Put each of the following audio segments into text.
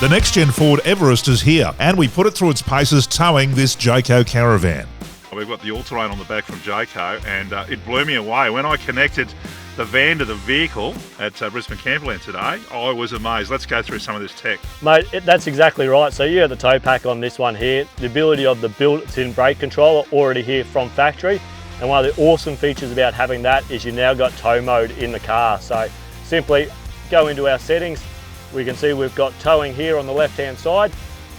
The Next Gen Ford Everest is here, and we put it through its paces towing this Jayco caravan. We've got the all-terrain on the back from Jayco, and it blew me away. When I connected the van to the vehicle at Brisbane Camperland today, I was amazed. Let's go through some of this tech. Mate, that's exactly right. So you have the tow pack on this one here. The ability of the built-in brake controller already here from factory. And one of the awesome features about having that is you now got tow mode in the car. So simply go into our settings. We can see we've got towing here on the left-hand side.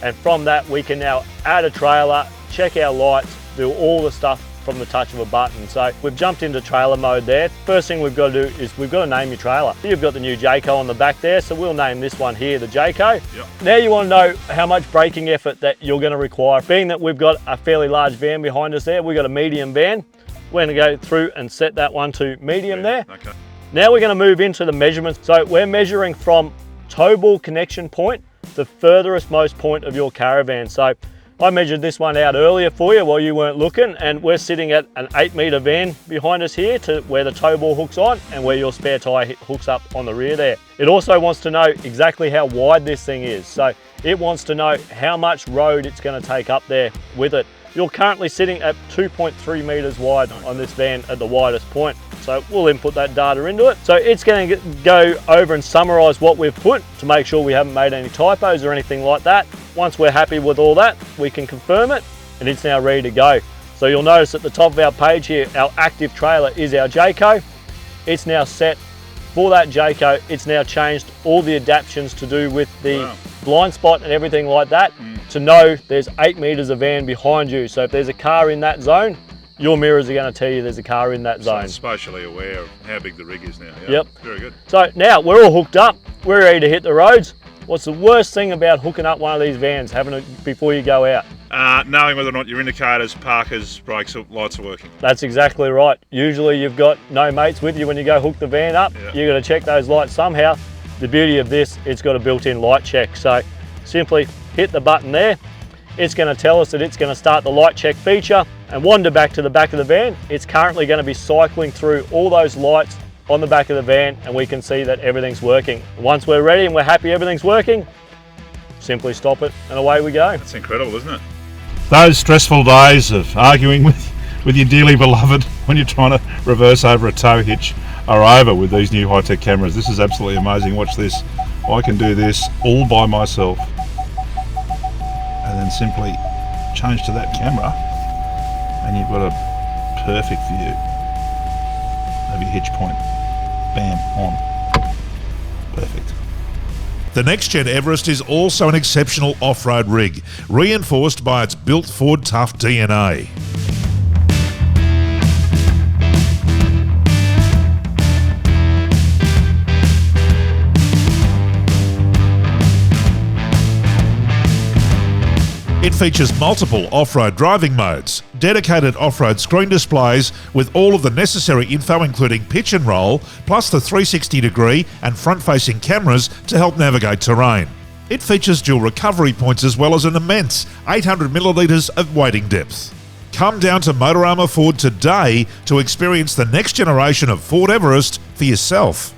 And from that, we can now add a trailer, check our lights, do all the stuff from the touch of a button. So we've jumped into trailer mode there. First thing we've got to do is we've got to name your trailer. You've got the new Jayco on the back there, so we'll name this one here the Jayco. Yep. Now you want to know how much braking effort that you're going to require. Being that we've got a fairly large van behind us there, we've got a medium van. We're going to go through and set that one to medium there. Okay. Now we're going to move into the measurements. So we're measuring from tow ball connection point, the furthest most point of your caravan. So I measured this one out earlier for you while you weren't looking, and we're sitting at an 8-metre van behind us here to where the tow ball hooks on and where your spare tyre hooks up on the rear there. It also wants to know exactly how wide this thing is. So it wants to know how much road it's going to take up there with it. You're currently sitting at 2.3 metres wide on this van at the widest point. So we'll input that data into it. So it's going to go over and summarise what we've put to make sure we haven't made any typos or anything like that. Once we're happy with all that, we can confirm it and it's now ready to go. So you'll notice at the top of our page here, our active trailer is our Jayco. It's now set for that Jayco. It's now changed all the adaptions to do with the blind spot and everything like that to know there's 8 metres of van behind you. So if there's a car in that zone, your mirrors are going to tell you there's a car in that zone. So spatially aware of how big the rig is now. Yep. Very good. So now we're all hooked up. We're ready to hit the roads. What's the worst thing about hooking up one of these vans, having it before you go out? Knowing whether or not your indicators, parkers, brakes, lights are working. That's exactly right. Usually you've got no mates with you when you go hook the van up. Yeah. You've got to check those lights somehow. The beauty of this, it's got a built-in light check. So simply hit the button there. It's going to tell us that it's going to start the light check feature and wander back to the back of the van. It's currently going to be cycling through all those lights on the back of the van, and we can see that everything's working. Once we're ready and we're happy everything's working, simply stop it and away we go. That's incredible, isn't it? Those stressful days of arguing with your dearly beloved when you're trying to reverse over a tow hitch are over with these new high-tech cameras. This is absolutely amazing. Watch this. I can do this all by myself and then simply change to that camera and you've got a perfect view of your hitch point. Bam, on. Perfect. The Next Gen Everest is also an exceptional off-road rig, reinforced by its built Ford Tough DNA. It features multiple off-road driving modes, dedicated off-road screen displays with all of the necessary info including pitch and roll, plus the 360-degree and front-facing cameras to help navigate terrain. It features dual recovery points as well as an immense 800 millilitres of wading depth. Come down to Motorama Ford today to experience the next generation of Ford Everest for yourself.